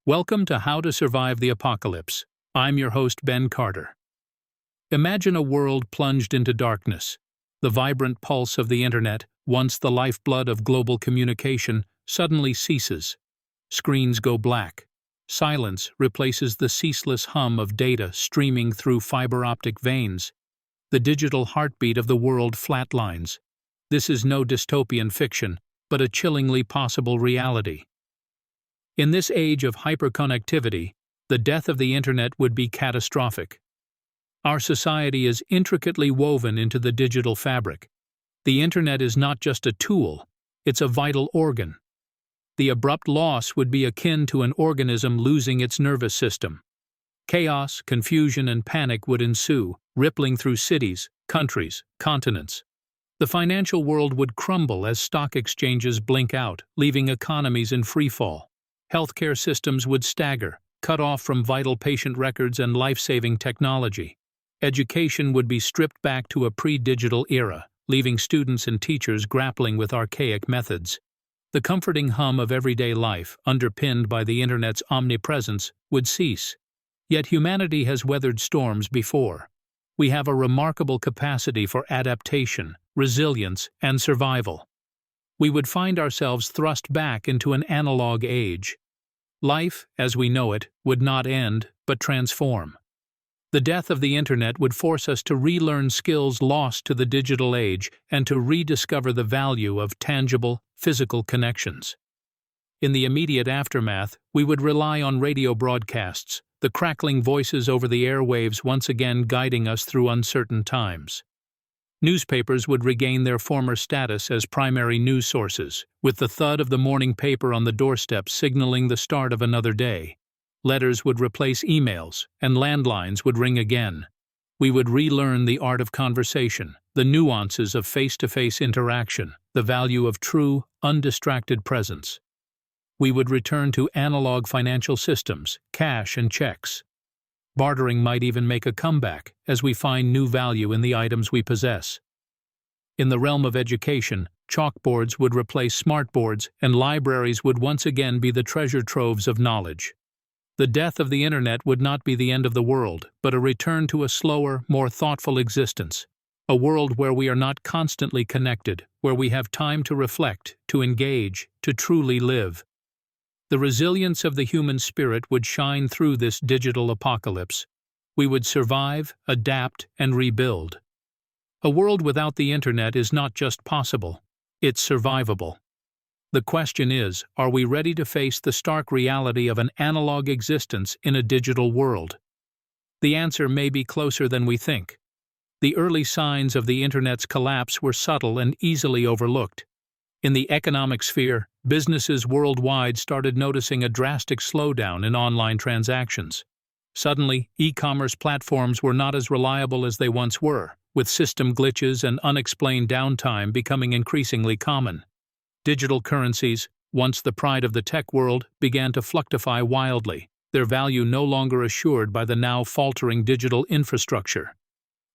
Welcome to How to Survive the Apocalypse. I'm your host, Ben Carter. Imagine a world plunged into darkness. The vibrant pulse of the internet, once the lifeblood of global communication, suddenly ceases. Screens go black. Silence replaces the ceaseless hum of data streaming through fiber optic veins. The digital heartbeat of the world flatlines. This is no dystopian fiction, but a chillingly possible reality. In this age of hyperconnectivity, the death of the internet would be catastrophic. Our society is intricately woven into the digital fabric. The internet is not just a tool, it's a vital organ. The abrupt loss would be akin to an organism losing its nervous system. Chaos, confusion, and panic would ensue, rippling through cities, countries, continents. The financial world would crumble as stock exchanges blink out, leaving economies in freefall. Healthcare systems would stagger, cut off from vital patient records and life-saving technology. Education would be stripped back to a pre-digital era, leaving students and teachers grappling with archaic methods. The comforting hum of everyday life, underpinned by the internet's omnipresence, would cease. Yet humanity has weathered storms before. We have a remarkable capacity for adaptation, resilience, and survival. We would find ourselves thrust back into an analog age. Life, as we know it, would not end, but transform. The death of the internet would force us to relearn skills lost to the digital age and to rediscover the value of tangible, physical connections. In the immediate aftermath, we would rely on radio broadcasts, the crackling voices over the airwaves once again guiding us through uncertain times. Newspapers would regain their former status as primary news sources, with the thud of the morning paper on the doorstep signaling the start of another day. Letters would replace emails, and landlines would ring again. We would relearn the art of conversation, the nuances of face-to-face interaction, the value of true, undistracted presence. We would return to analog financial systems, cash and checks. Bartering might even make a comeback, as we find new value in the items we possess. In the realm of education, chalkboards would replace smartboards, and libraries would once again be the treasure troves of knowledge. The death of the internet would not be the end of the world, but a return to a slower, more thoughtful existence. A world where we are not constantly connected, where we have time to reflect, to engage, to truly live. The resilience of the human spirit would shine through this digital apocalypse. We would survive, adapt, and rebuild. A world without the internet is not just possible, it's survivable. The question is, are we ready to face the stark reality of an analog existence in a digital world? The answer may be closer than we think. The early signs of the internet's collapse were subtle and easily overlooked. In the economic sphere, businesses worldwide started noticing a drastic slowdown in online transactions. Suddenly, e-commerce platforms were not as reliable as they once were, with system glitches and unexplained downtime becoming increasingly common. Digital currencies, once the pride of the tech world, began to fluctuate wildly, their value no longer assured by the now faltering digital infrastructure.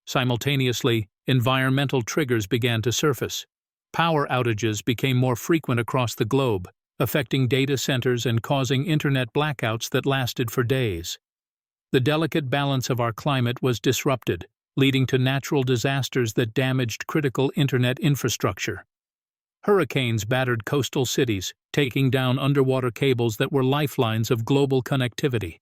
Simultaneously, environmental triggers began to surface. Power outages became more frequent across the globe, affecting data centers and causing internet blackouts that lasted for days. The delicate balance of our climate was disrupted, leading to natural disasters that damaged critical internet infrastructure. Hurricanes battered coastal cities, taking down underwater cables that were lifelines of global connectivity.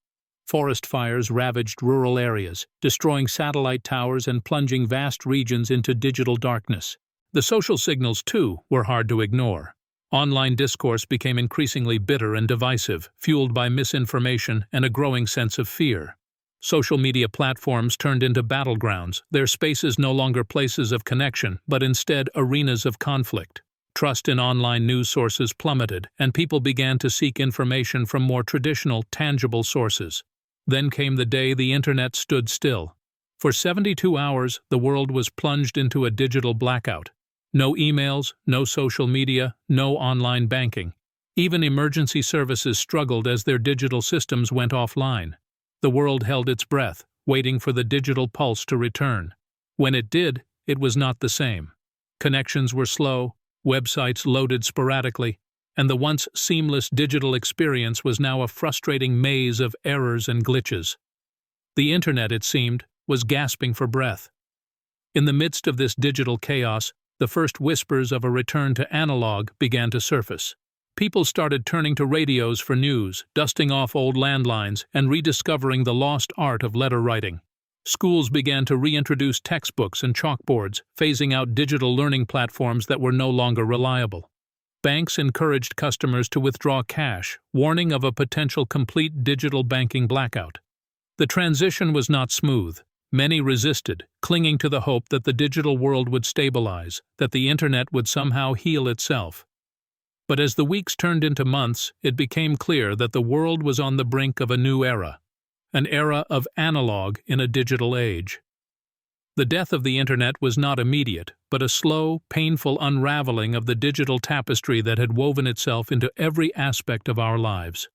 Forest fires ravaged rural areas, destroying satellite towers and plunging vast regions into digital darkness. The social signals, too, were hard to ignore. Online discourse became increasingly bitter and divisive, fueled by misinformation and a growing sense of fear. Social media platforms turned into battlegrounds, their spaces no longer places of connection, but instead arenas of conflict. Trust in online news sources plummeted, and people began to seek information from more traditional, tangible sources. Then came the day the internet stood still. For 72 hours, the world was plunged into a digital blackout. No emails, no social media, no online banking. Even emergency services struggled as their digital systems went offline. The world held its breath, waiting for the digital pulse to return. When it did, it was not the same. Connections were slow, websites loaded sporadically, and the once seamless digital experience was now a frustrating maze of errors and glitches. The internet, it seemed, was gasping for breath. In the midst of this digital chaos, the first whispers of a return to analog began to surface. People started turning to radios for news, dusting off old landlines, and rediscovering the lost art of letter writing. Schools began to reintroduce textbooks and chalkboards, phasing out digital learning platforms that were no longer reliable. Banks encouraged customers to withdraw cash, warning of a potential complete digital banking blackout. The transition was not smooth. Many resisted, clinging to the hope that the digital world would stabilize, that the internet would somehow heal itself. But as the weeks turned into months, it became clear that the world was on the brink of a new era, an era of analog in a digital age. The death of the internet was not immediate, but a slow, painful unraveling of the digital tapestry that had woven itself into every aspect of our lives.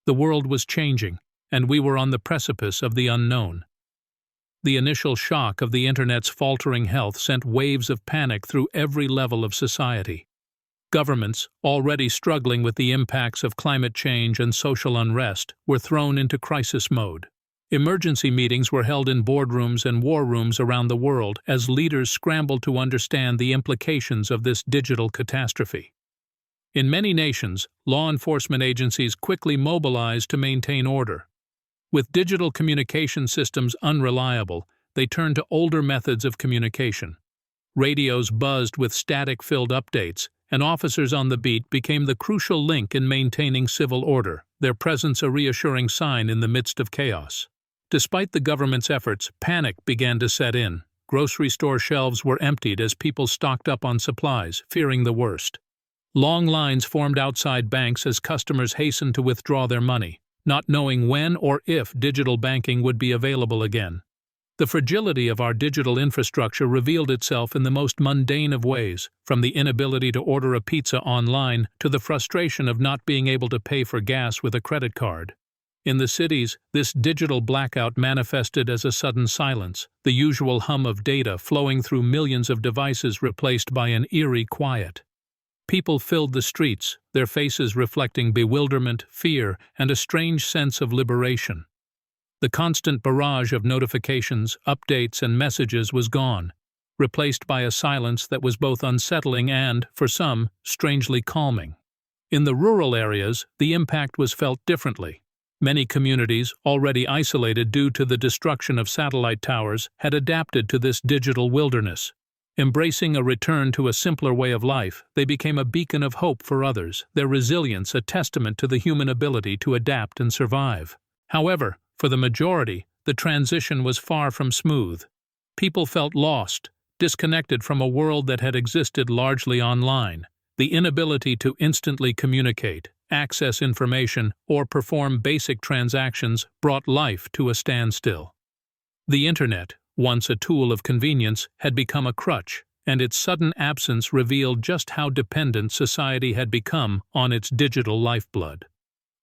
The world was changing, and we were on the precipice of the unknown. The initial shock of the internet's faltering health sent waves of panic through every level of society. Governments, already struggling with the impacts of climate change and social unrest, were thrown into crisis mode. Emergency meetings were held in boardrooms and war rooms around the world as leaders scrambled to understand the implications of this digital catastrophe. In many nations, law enforcement agencies quickly mobilized to maintain order. With digital communication systems unreliable, they turned to older methods of communication. Radios buzzed with static-filled updates, and officers on the beat became the crucial link in maintaining civil order, their presence a reassuring sign in the midst of chaos. Despite the government's efforts, panic began to set in. Grocery store shelves were emptied as people stocked up on supplies, fearing the worst. Long lines formed outside banks as customers hastened to withdraw their money, not knowing when or if digital banking would be available again. The fragility of our digital infrastructure revealed itself in the most mundane of ways, from the inability to order a pizza online to the frustration of not being able to pay for gas with a credit card. In the cities, this digital blackout manifested as a sudden silence, the usual hum of data flowing through millions of devices replaced by an eerie quiet. People filled the streets, their faces reflecting bewilderment, fear, and a strange sense of liberation. The constant barrage of notifications, updates, and messages was gone, replaced by a silence that was both unsettling and, for some, strangely calming. In the rural areas, the impact was felt differently. Many communities, already isolated due to the destruction of satellite towers, had adapted to this digital wilderness. Embracing a return to a simpler way of life, they became a beacon of hope for others, their resilience a testament to the human ability to adapt and survive. However, for the majority, the transition was far from smooth. People felt lost, disconnected from a world that had existed largely online. The inability to instantly communicate, access information, or perform basic transactions brought life to a standstill. The internet, once a tool of convenience, had become a crutch, and its sudden absence revealed just how dependent society had become on its digital lifeblood.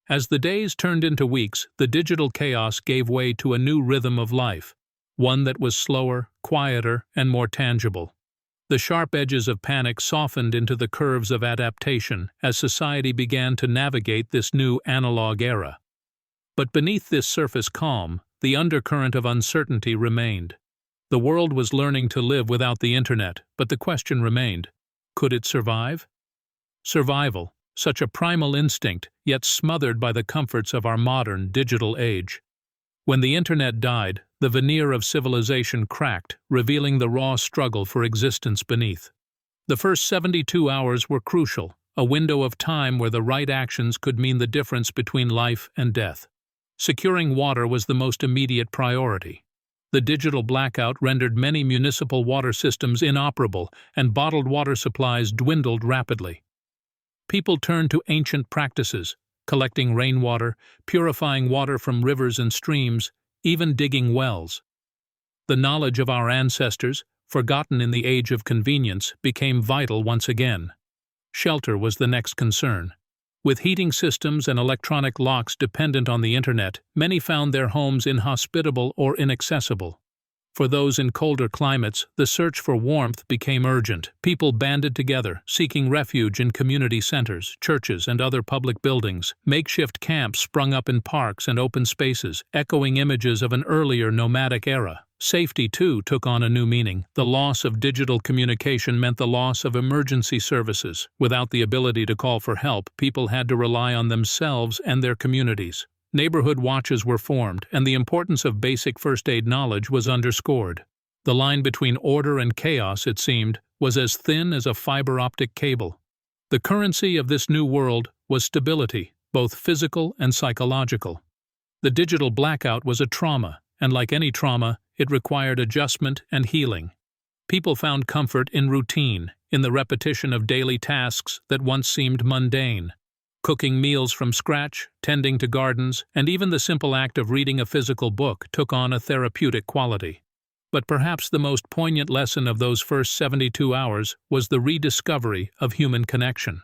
As the days turned into weeks, the digital chaos gave way to a new rhythm of life, one that was slower, quieter, and more tangible. The sharp edges of panic softened into the curves of adaptation as society began to navigate this new analog era. But beneath this surface calm, the undercurrent of uncertainty remained. The world was learning to live without the internet, but the question remained: could it survive? Survival, such a primal instinct, yet smothered by the comforts of our modern digital age. When the internet died, the veneer of civilization cracked, revealing the raw struggle for existence beneath. The first 72 hours were crucial, a window of time where the right actions could mean the difference between life and death. Securing water was the most immediate priority. The digital blackout rendered many municipal water systems inoperable, and bottled water supplies dwindled rapidly. People turned to ancient practices, collecting rainwater, purifying water from rivers and streams, even digging wells. The knowledge of our ancestors, forgotten in the age of convenience, became vital once again. Shelter was the next concern. With heating systems and electronic locks dependent on the internet, many found their homes inhospitable or inaccessible. For those in colder climates, the search for warmth became urgent. People banded together, seeking refuge in community centers, churches, and other public buildings. Makeshift camps sprung up in parks and open spaces, echoing images of an earlier nomadic era. Safety, too, took on a new meaning. The loss of digital communication meant the loss of emergency services. Without the ability to call for help, people had to rely on themselves and their communities. Neighborhood watches were formed, and the importance of basic first aid knowledge was underscored. The line between order and chaos, it seemed, was as thin as a fiber optic cable. The currency of this new world was stability, both physical and psychological. The digital blackout was a trauma, and like any trauma, it required adjustment and healing. People found comfort in routine, in the repetition of daily tasks that once seemed mundane. Cooking meals from scratch, tending to gardens, and even the simple act of reading a physical book took on a therapeutic quality. But perhaps the most poignant lesson of those first 72 hours was the rediscovery of human connection.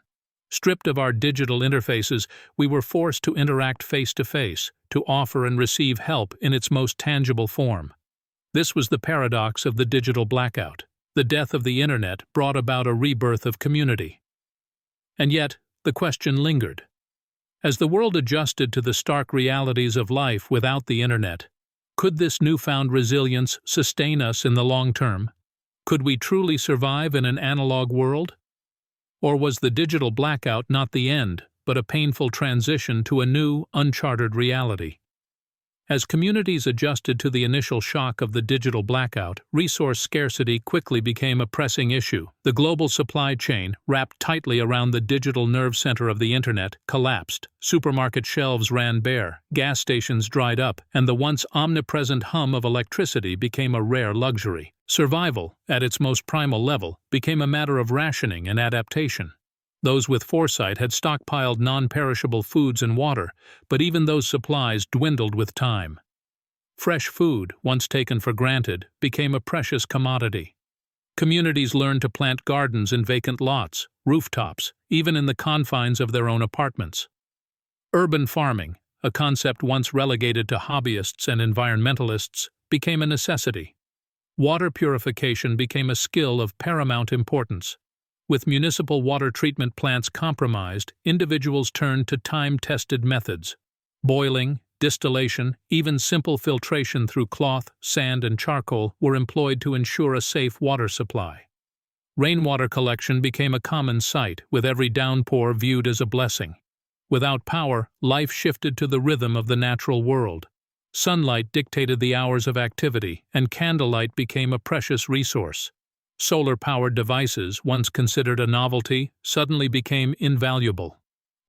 Stripped of our digital interfaces, we were forced to interact face-to-face, to offer and receive help in its most tangible form. This was the paradox of the digital blackout. The death of the internet brought about a rebirth of community. And yet, the question lingered. As the world adjusted to the stark realities of life without the internet, could this newfound resilience sustain us in the long term? Could we truly survive in an analog world? Or was the digital blackout not the end, but a painful transition to a new, uncharted reality? As communities adjusted to the initial shock of the digital blackout, resource scarcity quickly became a pressing issue. The global supply chain, wrapped tightly around the digital nerve center of the internet, collapsed. Supermarket shelves ran bare, gas stations dried up, and the once omnipresent hum of electricity became a rare luxury. Survival, at its most primal level, became a matter of rationing and adaptation. Those with foresight had stockpiled non-perishable foods and water, but even those supplies dwindled with time. Fresh food, once taken for granted, became a precious commodity. Communities learned to plant gardens in vacant lots, rooftops, even in the confines of their own apartments. Urban farming, a concept once relegated to hobbyists and environmentalists, became a necessity. Water purification became a skill of paramount importance. With municipal water treatment plants compromised, individuals turned to time-tested methods. Boiling, distillation, even simple filtration through cloth, sand, and charcoal were employed to ensure a safe water supply. Rainwater collection became a common sight, with every downpour viewed as a blessing. Without power, life shifted to the rhythm of the natural world. Sunlight dictated the hours of activity, and candlelight became a precious resource. Solar-powered devices, once considered a novelty, suddenly became invaluable.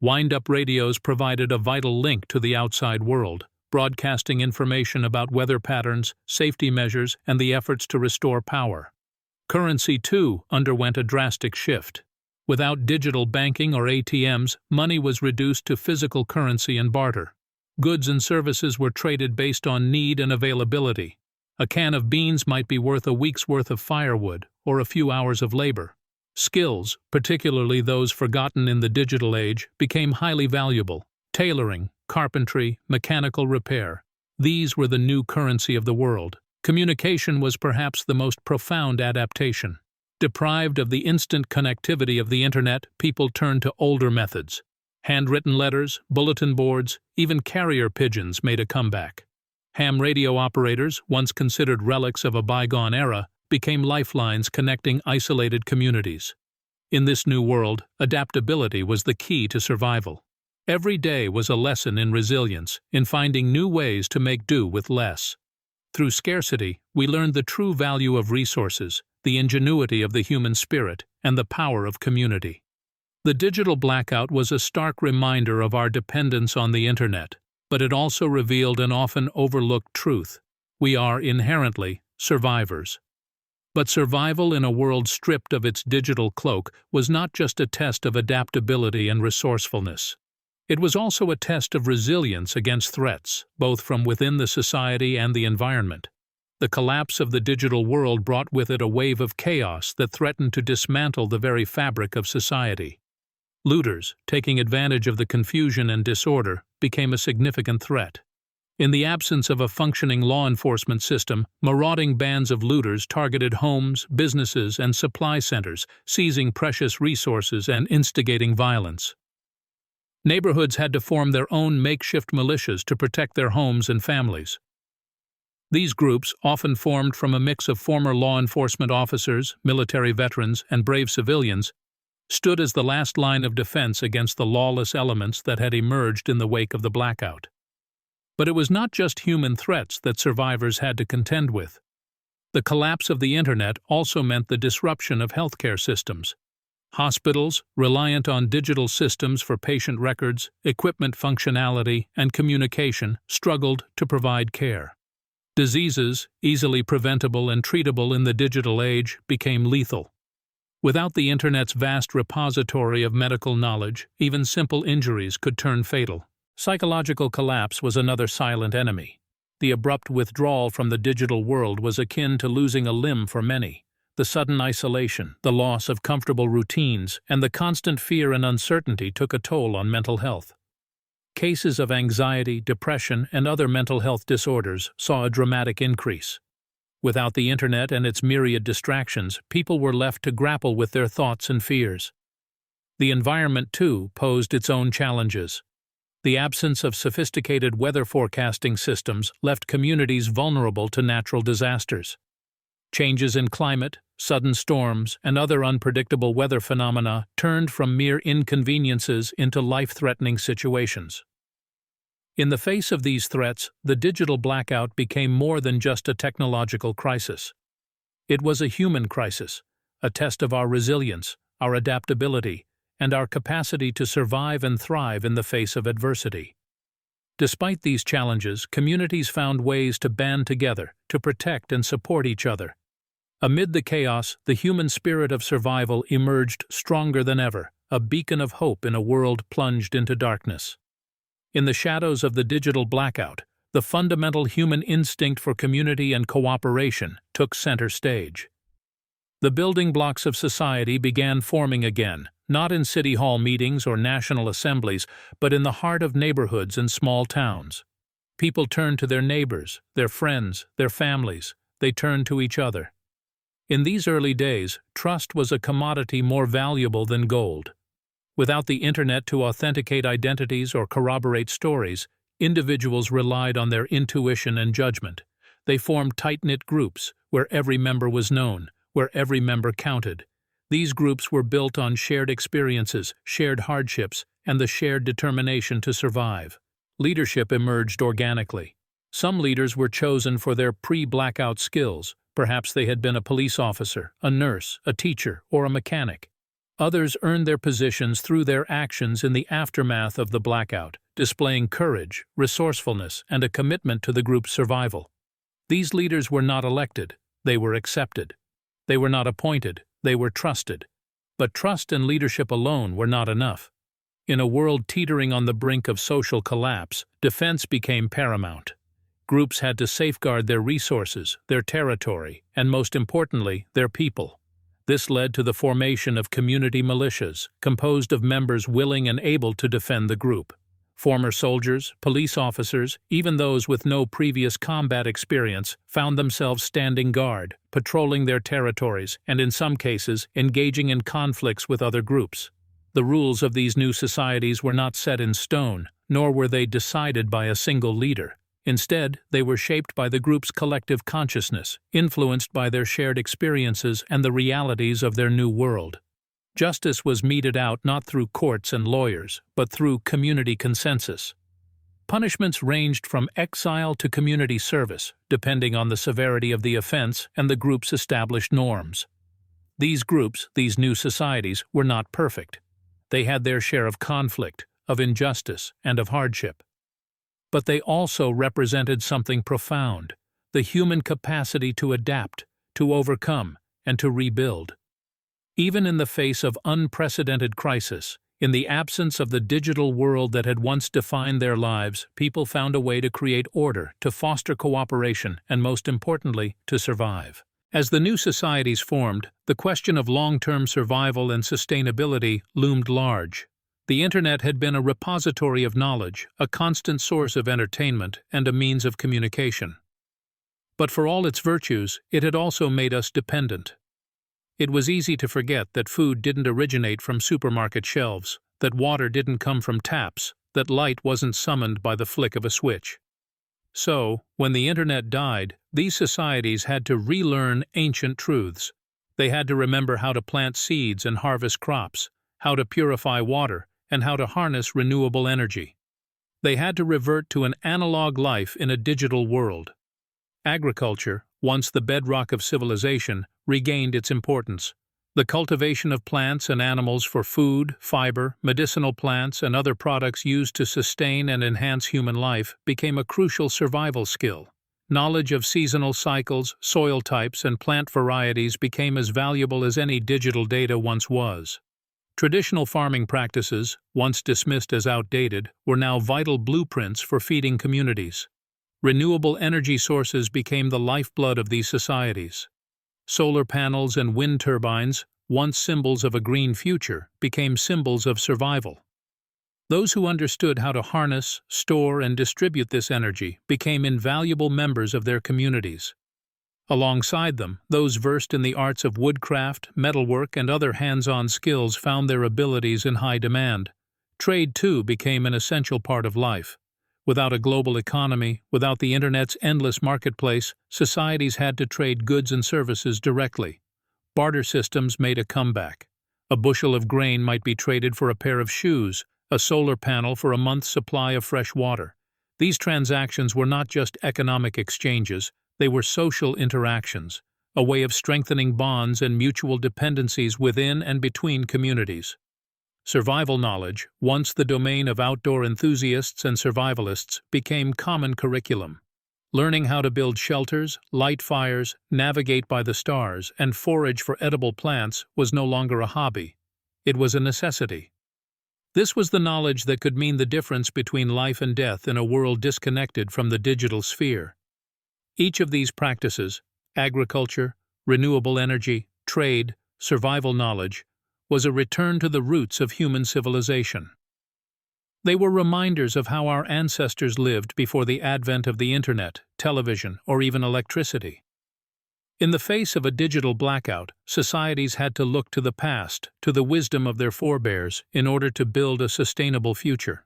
Wind-up radios provided a vital link to the outside world, broadcasting information about weather patterns, safety measures, and the efforts to restore power. Currency, too, underwent a drastic shift. Without digital banking or ATMs, money was reduced to physical currency and barter. Goods and services were traded based on need and availability. A can of beans might be worth a week's worth of firewood or a few hours of labor. Skills, particularly those forgotten in the digital age, became highly valuable. Tailoring, carpentry, mechanical repair. These were the new currency of the world. Communication was perhaps the most profound adaptation. Deprived of the instant connectivity of the internet, people turned to older methods. Handwritten letters, bulletin boards, even carrier pigeons made a comeback. Ham radio operators, once considered relics of a bygone era, became lifelines connecting isolated communities. In this new world, adaptability was the key to survival. Every day was a lesson in resilience, in finding new ways to make do with less. Through scarcity, we learned the true value of resources, the ingenuity of the human spirit, and the power of community. The digital blackout was a stark reminder of our dependence on the internet, but it also revealed an often overlooked truth. We are inherently survivors. But survival in a world stripped of its digital cloak was not just a test of adaptability and resourcefulness. It was also a test of resilience against threats, both from within the society and the environment. The collapse of the digital world brought with it a wave of chaos that threatened to dismantle the very fabric of society. Looters, taking advantage of the confusion and disorder, became a significant threat. In the absence of a functioning law enforcement system, marauding bands of looters targeted homes, businesses, and supply centers, seizing precious resources and instigating violence. Neighborhoods had to form their own makeshift militias to protect their homes and families. These groups, often formed from a mix of former law enforcement officers, military veterans, and brave civilians, stood as the last line of defense against the lawless elements that had emerged in the wake of the blackout. But it was not just human threats that survivors had to contend with. The collapse of the internet also meant the disruption of healthcare systems. Hospitals, reliant on digital systems for patient records, equipment functionality, and communication, struggled to provide care. Diseases, easily preventable and treatable in the digital age, became lethal. Without the internet's vast repository of medical knowledge, even simple injuries could turn fatal. Psychological collapse was another silent enemy. The abrupt withdrawal from the digital world was akin to losing a limb for many. The sudden isolation, the loss of comfortable routines, and the constant fear and uncertainty took a toll on mental health. Cases of anxiety, depression, and other mental health disorders saw a dramatic increase. Without the internet and its myriad distractions, people were left to grapple with their thoughts and fears. The environment, too, posed its own challenges. The absence of sophisticated weather forecasting systems left communities vulnerable to natural disasters. Changes in climate, sudden storms, and other unpredictable weather phenomena turned from mere inconveniences into life-threatening situations. In the face of these threats, the digital blackout became more than just a technological crisis. It was a human crisis, a test of our resilience, our adaptability, and our capacity to survive and thrive in the face of adversity. Despite these challenges, communities found ways to band together, to protect and support each other. Amid the chaos, the human spirit of survival emerged stronger than ever, a beacon of hope in a world plunged into darkness. In the shadows of the digital blackout, the fundamental human instinct for community and cooperation took center stage. The building blocks of society began forming again, not in city hall meetings or national assemblies, but in the heart of neighborhoods and small towns. People turned to their neighbors, their friends, their families. They turned to each other. In these early days, trust was a commodity more valuable than gold. Without the internet to authenticate identities or corroborate stories, individuals relied on their intuition and judgment. They formed tight-knit groups, where every member was known, where every member counted. These groups were built on shared experiences, shared hardships, and the shared determination to survive. Leadership emerged organically. Some leaders were chosen for their pre-blackout skills. Perhaps they had been a police officer, a nurse, a teacher, or a mechanic. Others earned their positions through their actions in the aftermath of the blackout, displaying courage, resourcefulness, and a commitment to the group's survival. These leaders were not elected, they were accepted. They were not appointed, they were trusted. But trust and leadership alone were not enough. In a world teetering on the brink of social collapse, defense became paramount. Groups had to safeguard their resources, their territory, and most importantly, their people. This led to the formation of community militias, composed of members willing and able to defend the group. Former soldiers, police officers, even those with no previous combat experience, found themselves standing guard, patrolling their territories, and in some cases, engaging in conflicts with other groups. The rules of these new societies were not set in stone, nor were they decided by a single leader. Instead, they were shaped by the group's collective consciousness, influenced by their shared experiences and the realities of their new world. Justice was meted out not through courts and lawyers, but through community consensus. Punishments ranged from exile to community service, depending on the severity of the offense and the group's established norms. These groups, these new societies, were not perfect. They had their share of conflict, of injustice, and of hardship. But they also represented something profound, the human capacity to adapt, to overcome, and to rebuild. Even in the face of unprecedented crisis, in the absence of the digital world that had once defined their lives, people found a way to create order, to foster cooperation, and most importantly, to survive. As the new societies formed, the question of long-term survival and sustainability loomed large. The Internet had been a repository of knowledge, a constant source of entertainment, and a means of communication. But for all its virtues, it had also made us dependent. It was easy to forget that food didn't originate from supermarket shelves, that water didn't come from taps, that light wasn't summoned by the flick of a switch. So, when the Internet died, these societies had to relearn ancient truths. They had to remember how to plant seeds and harvest crops, how to purify water, and how to harness renewable energy. They had to revert to an analog life in a digital world. Agriculture, once the bedrock of civilization, regained its importance. The cultivation of plants and animals for food, fiber, medicinal plants, and other products used to sustain and enhance human life became a crucial survival skill. Knowledge of seasonal cycles, soil types, and plant varieties became as valuable as any digital data once was. Traditional farming practices, once dismissed as outdated, were now vital blueprints for feeding communities. Renewable energy sources became the lifeblood of these societies. Solar panels and wind turbines, once symbols of a green future, became symbols of survival. Those who understood how to harness, store, and distribute this energy became invaluable members of their communities. Alongside them, those versed in the arts of woodcraft, metalwork, and other hands-on skills found their abilities in high demand. Trade, too, became an essential part of life. Without a global economy, without the Internet's endless marketplace, societies had to trade goods and services directly. Barter systems made a comeback. A bushel of grain might be traded for a pair of shoes, a solar panel for a month's supply of fresh water. These transactions were not just economic exchanges, they were social interactions, a way of strengthening bonds and mutual dependencies within and between communities. Survival knowledge, once the domain of outdoor enthusiasts and survivalists, became common curriculum. Learning how to build shelters, light fires, navigate by the stars, and forage for edible plants was no longer a hobby. It was a necessity. This was the knowledge that could mean the difference between life and death in a world disconnected from the digital sphere. Each of these practices, agriculture, renewable energy, trade, survival knowledge, was a return to the roots of human civilization. They were reminders of how our ancestors lived before the advent of the Internet, television, or even electricity. In the face of a digital blackout, societies had to look to the past, to the wisdom of their forebears, in order to build a sustainable future.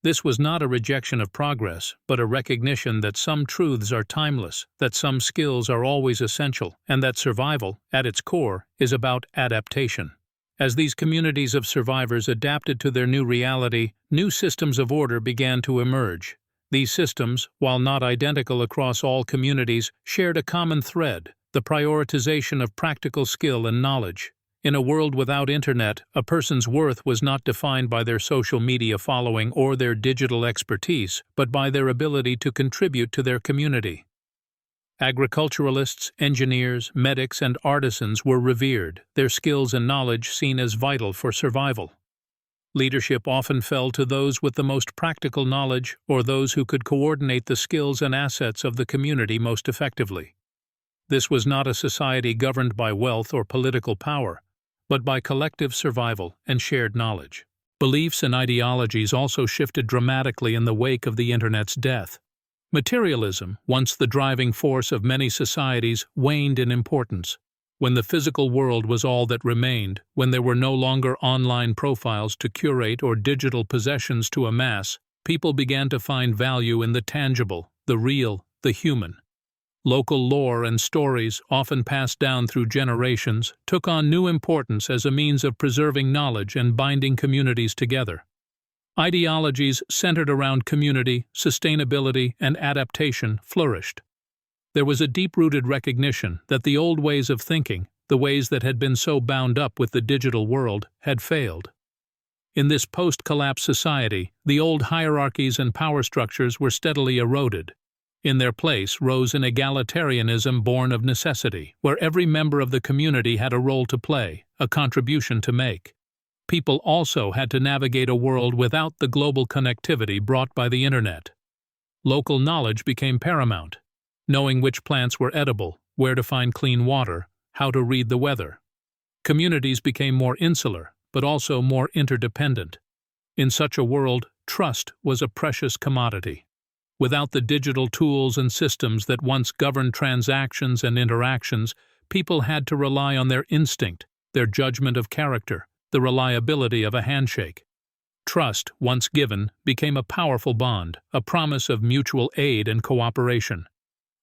This was not a rejection of progress, but a recognition that some truths are timeless, that some skills are always essential, and that survival, at its core, is about adaptation. As these communities of survivors adapted to their new reality, new systems of order began to emerge. These systems, while not identical across all communities, shared a common thread: the prioritization of practical skill and knowledge. In a world without Internet, a person's worth was not defined by their social media following or their digital expertise, but by their ability to contribute to their community. Agriculturalists, engineers, medics, and artisans were revered, their skills and knowledge seen as vital for survival. Leadership often fell to those with the most practical knowledge or those who could coordinate the skills and assets of the community most effectively. This was not a society governed by wealth or political power, but by collective survival and shared knowledge. Beliefs and ideologies also shifted dramatically in the wake of the Internet's death. Materialism, once the driving force of many societies, waned in importance. When the physical world was all that remained, when there were no longer online profiles to curate or digital possessions to amass, people began to find value in the tangible, the real, the human. Local lore and stories, often passed down through generations, took on new importance as a means of preserving knowledge and binding communities together. Ideologies centered around community, sustainability, and adaptation flourished. There was a deep-rooted recognition that the old ways of thinking, the ways that had been so bound up with the digital world, had failed. In this post-collapse society, the old hierarchies and power structures were steadily eroded. In their place rose an egalitarianism born of necessity, where every member of the community had a role to play, a contribution to make. People also had to navigate a world without the global connectivity brought by the Internet. Local knowledge became paramount, knowing which plants were edible, where to find clean water, how to read the weather. Communities became more insular, but also more interdependent. In such a world, trust was a precious commodity. Without the digital tools and systems that once governed transactions and interactions, people had to rely on their instinct, their judgment of character, the reliability of a handshake. Trust, once given, became a powerful bond, a promise of mutual aid and cooperation.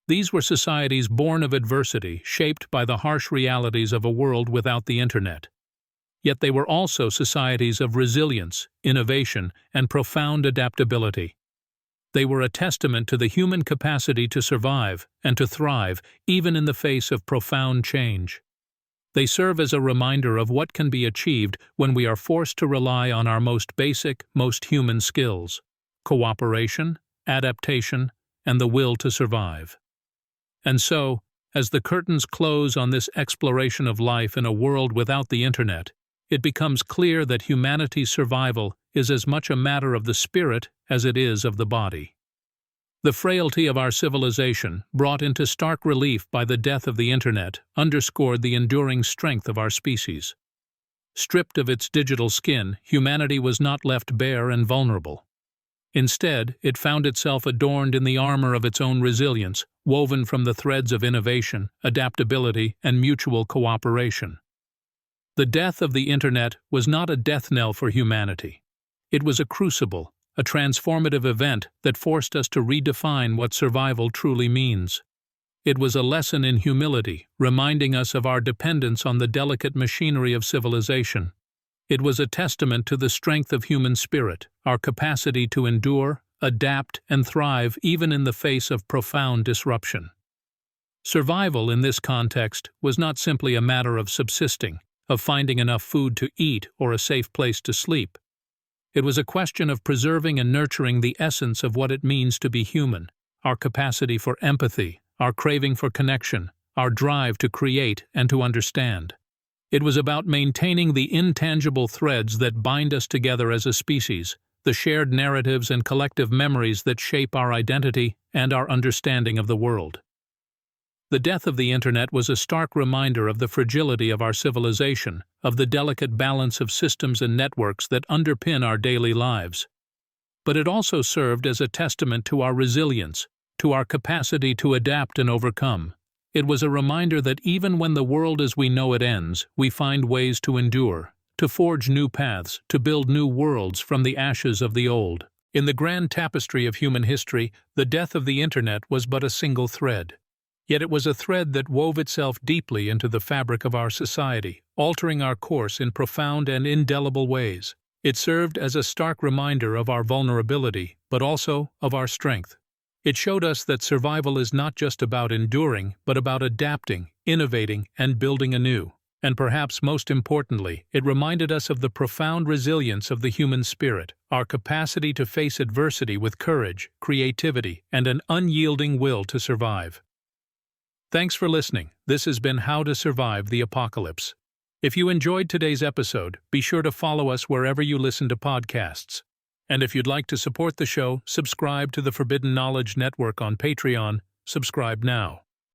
These were societies born of adversity, shaped by the harsh realities of a world without the internet. Yet they were also societies of resilience, innovation, and profound adaptability. They were a testament to the human capacity to survive and to thrive, even in the face of profound change. They serve as a reminder of what can be achieved when we are forced to rely on our most basic, most human skills: cooperation, adaptation, and the will to survive. And so, as the curtains close on this exploration of life in a world without the internet, it becomes clear that humanity's survival is as much a matter of the spirit as it is of the body. The frailty of our civilization, brought into stark relief by the death of the internet, underscored the enduring strength of our species. Stripped of its digital skin, humanity was not left bare and vulnerable. Instead, it found itself adorned in the armor of its own resilience, woven from the threads of innovation, adaptability, and mutual cooperation. The death of the internet was not a death knell for humanity. It was a crucible, a transformative event that forced us to redefine what survival truly means. It was a lesson in humility, reminding us of our dependence on the delicate machinery of civilization. It was a testament to the strength of human spirit, our capacity to endure, adapt, and thrive even in the face of profound disruption. Survival in this context was not simply a matter of subsisting, of finding enough food to eat or a safe place to sleep. It was a question of preserving and nurturing the essence of what it means to be human, our capacity for empathy, our craving for connection, our drive to create and to understand. It was about maintaining the intangible threads that bind us together as a species, the shared narratives and collective memories that shape our identity and our understanding of the world. The death of the internet was a stark reminder of the fragility of our civilization, of the delicate balance of systems and networks that underpin our daily lives. But it also served as a testament to our resilience, to our capacity to adapt and overcome. It was a reminder that even when the world as we know it ends, we find ways to endure, to forge new paths, to build new worlds from the ashes of the old. In the grand tapestry of human history, the death of the internet was but a single thread. Yet it was a thread that wove itself deeply into the fabric of our society, altering our course in profound and indelible ways. It served as a stark reminder of our vulnerability, but also of our strength. It showed us that survival is not just about enduring, but about adapting, innovating, and building anew. And perhaps most importantly, it reminded us of the profound resilience of the human spirit, our capacity to face adversity with courage, creativity, and an unyielding will to survive. Thanks for listening. This has been How to Survive the Apocalypse. If you enjoyed today's episode, be sure to follow us wherever you listen to podcasts. And if you'd like to support the show, subscribe to the Forbidden Knowledge Network on Patreon. Subscribe now.